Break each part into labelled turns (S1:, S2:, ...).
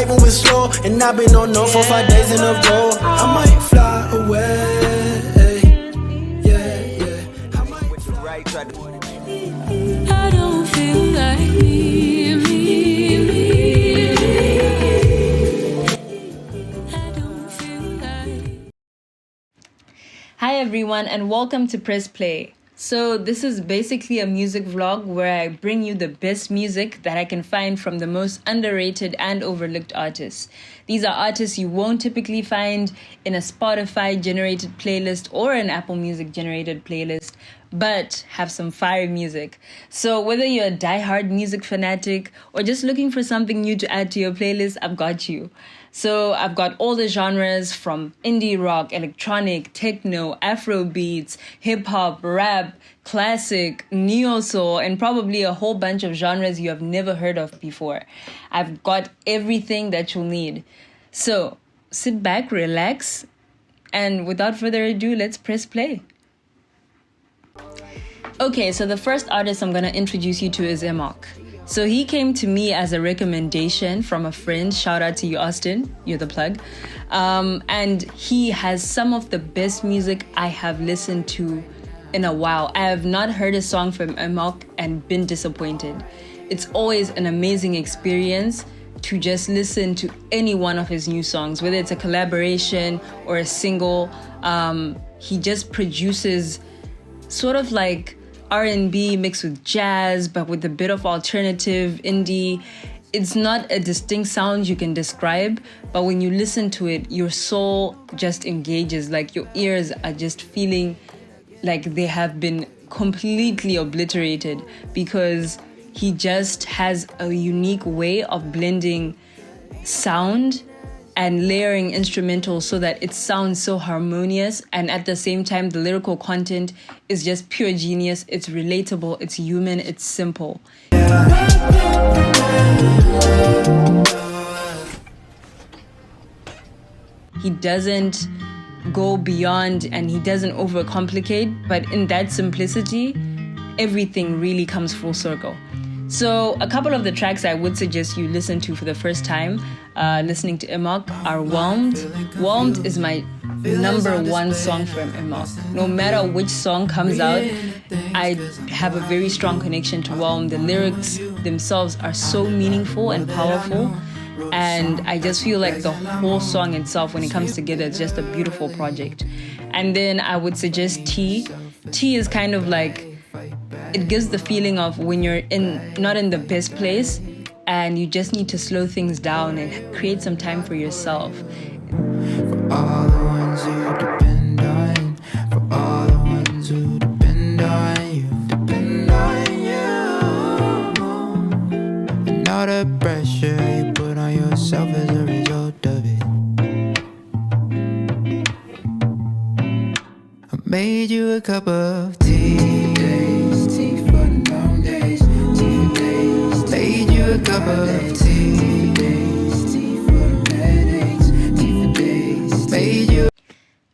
S1: like when we're slow, and I've been on no for 5 days in a row. I might fly away. Yeah. I might fly.
S2: I don't feel like me. I don't feel like.
S3: Hi everyone and welcome to Press Play. So this is basically a music vlog where I bring you the best music that I can find from the most underrated and overlooked artists. These are artists you won't typically find in a Spotify generated playlist or an Apple Music generated playlist, but have some fire music. So whether you're a diehard music fanatic or just looking for something new to add to your playlist, I've got you. So I've got all the genres from indie rock, electronic, techno, Afro beats, hip hop, rap, classic, neo soul, and probably a whole bunch of genres you have never heard of before. I've got everything that you'll need. So sit back, relax, and without further ado, let's press play. Okay, so the first artist I'm going to introduce you to is Emok. So he came to me as a recommendation from a friend. Shout out to you, Austin. You're the plug. And he has some of the best music I have listened to in a while. I have not heard a song from Emok and been disappointed. It's always an amazing experience to just listen to any one of his new songs, whether it's a collaboration or a single. He just produces sort of like R&B mixed with jazz, but with a bit of alternative indie. It's not a distinct sound you can describe, but when you listen to it, your soul just engages. Like your ears are just feeling like they have been completely obliterated because he just has a unique way of blending sound and layering instrumentals so that it sounds so harmonious, and at the same time the lyrical content is just pure genius. It's relatable, it's human, it's simple. He doesn't go beyond and he doesn't overcomplicate, but in that simplicity everything really comes full circle. So a couple of the tracks I would suggest you listen to for the first time listening to Emok are Whelmed. Whelmed is my number one song from Emok. No matter which song comes out, I have a very strong connection to Whelmed. The lyrics themselves are so meaningful and powerful, and I just feel like the whole song itself, when it comes together, it's just a beautiful project. And then I would suggest T. T is kind of like, it gives the feeling of when you're not in the best place and you just need to slow things down and create some time for yourself.
S4: For all the ones who depend on, for all the ones who depend on you, and all the pressure you put on yourself as a result of it. I made you a cup of tea. A cup of tea.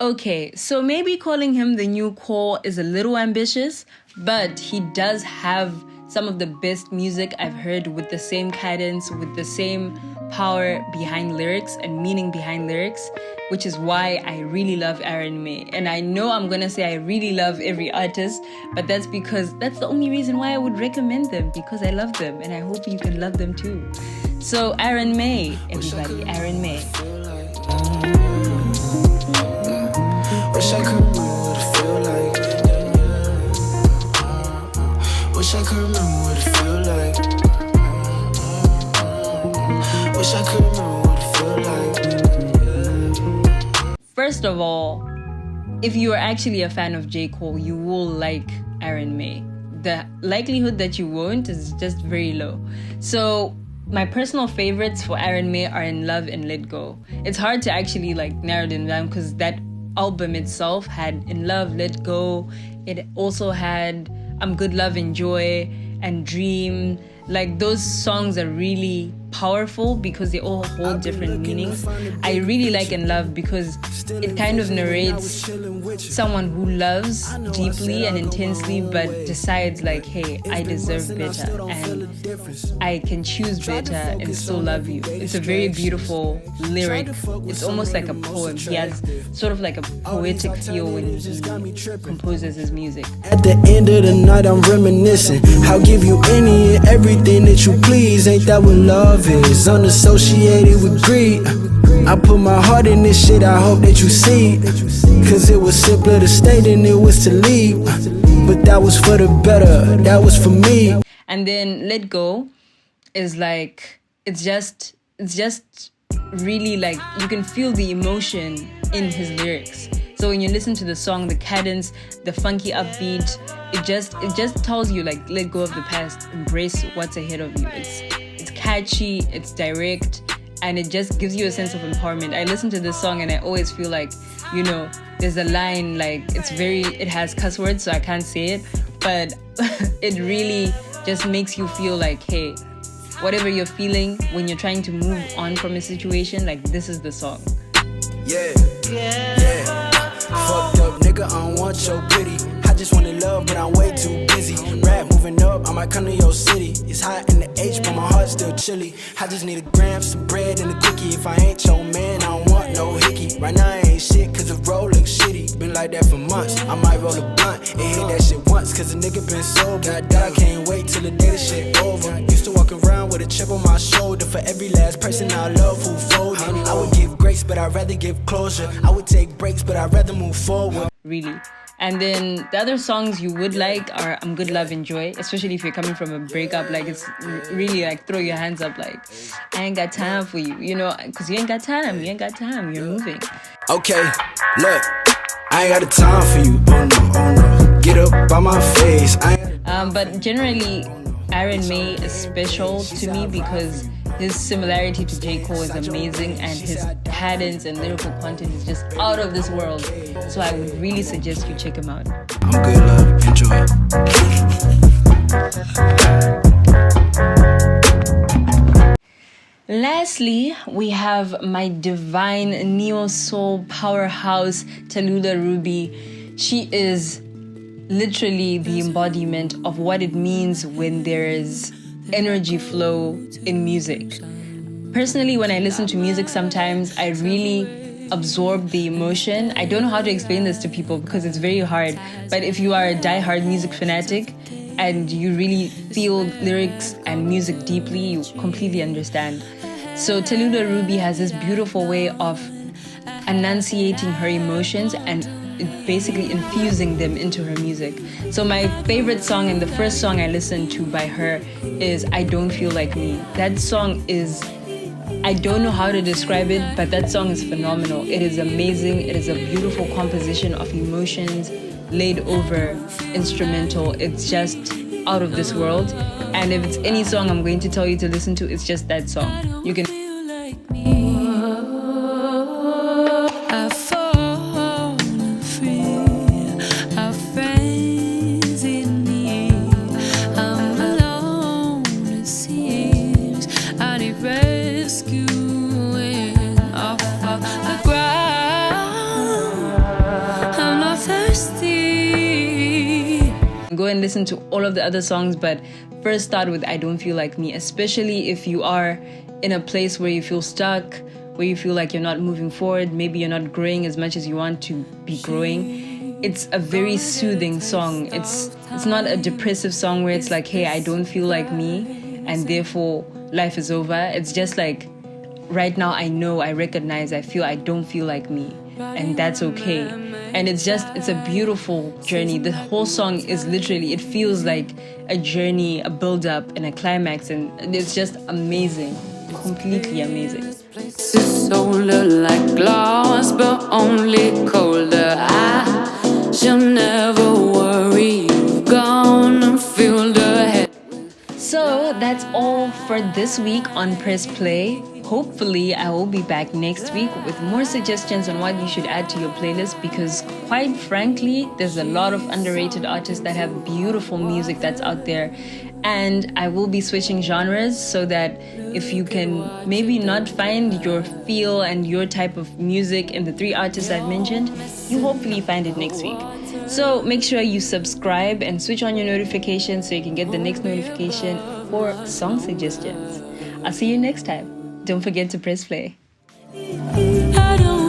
S3: Okay, so maybe calling him the new Cole is a little ambitious, but he does have some of the best music I've heard with the same cadence, with the same power behind lyrics and meaning behind lyrics, which is why I really love Aaron May. And I know I'm gonna say I really love every artist, but that's because that's the only reason why I would recommend them, because I love them and I hope you can love them too. So Aaron May, everybody, Aaron May.
S1: Wish I could remember what it feel like. Wish I could remember what it feel like. Wish I could remember what it feel like.
S3: First of all, if you are actually a fan of J. Cole, you will like Aaron May. The likelihood that you won't is just very low. So my personal favorites for Aaron May are In Love and Let Go. It's hard to actually narrow them down because that album itself had In Love, Let Go. It also had I'm Good, Love and Joy and Dream. Like, those songs are really powerful because they all hold different meanings. I really like In Love because it kind of narrates someone who loves deeply and intensely but decides like, hey, I deserve better and I can choose better and still love you. It's a very beautiful lyric. It's almost like a poem. He has sort of like a poetic feel when he composes his music.
S1: At the end of the night, I'm reminiscing. I'll give you any and everything that you please. Ain't that what love is? Unassociated with greed. I put my heart in this shit, I hope that you see. Cause it was simpler to stay than it was to leave. But that was for the better, that was for me.
S3: And then Let Go is like, it's just really like, you can feel the emotion in his lyrics. So when you listen to the song, the cadence, the funky upbeat, it just tells you like, let go of the past, embrace what's ahead of you. It's catchy, it's direct, and it just gives you a sense of empowerment. I listen to this song and I always feel like, you know, there's a line like, it has cuss words, so I can't say it, but it really just makes you feel like, hey, whatever you're feeling when you're trying to move on from a situation, like this is the song.
S1: Yeah. Fucked up nigga, I don't want your pity. I just wanna love, but I'm way too busy. Rap moving up, I might come to your city. It's hot in the H, but my heart's still chilly. I just need a gram, some bread, and a quickie. If I ain't your man, I don't want no hickey. Right now I ain't shit, cause the road looks shitty. Been like that for months, I might roll a blunt and hit that shit once, cause a nigga been sober. Goddamn, I can't wait till the day the shit over. Used to walk around with a chip on my shoulder for every last person I love who folded. I would give grace, but I'd rather give closure. I would take breaks, but I'd rather move forward.
S3: Really. And then the other songs you would like are I'm Good, Love, Enjoy, especially if you're coming from a breakup. Like, it's really like throw your hands up like, I ain't got time for you, you know, because you ain't got time, you're moving.
S1: Okay, look, I ain't got the time for you, oh no, get up by my face.
S3: But generally, Aaron May is special to me because his similarity to J. Cole is amazing and his cadence and lyrical content is just out of this world. So I would really suggest you check him out.
S1: I'm good, love, enjoy.
S3: Lastly, we have my divine neo-soul powerhouse, Tallulah Ruby. She is literally the embodiment of what it means when there is energy flow in music. Personally, when I listen to music sometimes, I really absorb the emotion. I don't know how to explain this to people because it's very hard, but if you are a die-hard music fanatic and you really feel lyrics and music deeply, you completely understand. So Tallulah Ruby has this beautiful way of enunciating her emotions and basically infusing them into her music. So my favorite song and the first song I listened to by her is I Don't Feel Like Me. That song is, I don't know how to describe it, but that song is phenomenal. It is amazing. It is a beautiful composition of emotions laid over instrumental. It's just out of this world. And if it's any song I'm going to tell you to listen to, it's just that song. You can go and listen to all of the other songs, but first start with I Don't Feel Like Me, especially if you are in a place where you feel stuck, where you feel like you're not moving forward, maybe you're not growing as much as you want to be growing. It's a very soothing song. It's not a depressive song where it's like, hey, I don't feel like me and therefore life is over. It's just like, right now I know, I recognize, I feel I don't feel like me, and that's okay. And it's a beautiful journey. The whole song is literally, it feels like a journey, a build-up and a climax, and it's just amazing, completely amazing.
S2: It's older like glass, but only colder. I shall never worry, you've gone and filled the head.
S3: So that's all for this week on Press Play. Hopefully, I will be back next week with more suggestions on what you should add to your playlist, because quite frankly, there's a lot of underrated artists that have beautiful music that's out there. And I will be switching genres so that if you can maybe not find your feel and your type of music in the 3 artists I've mentioned, you hopefully find it next week. So make sure you subscribe and switch on your notifications so you can get the next notification for song suggestions. I'll see you next time. Don't forget to press play.
S2: I don't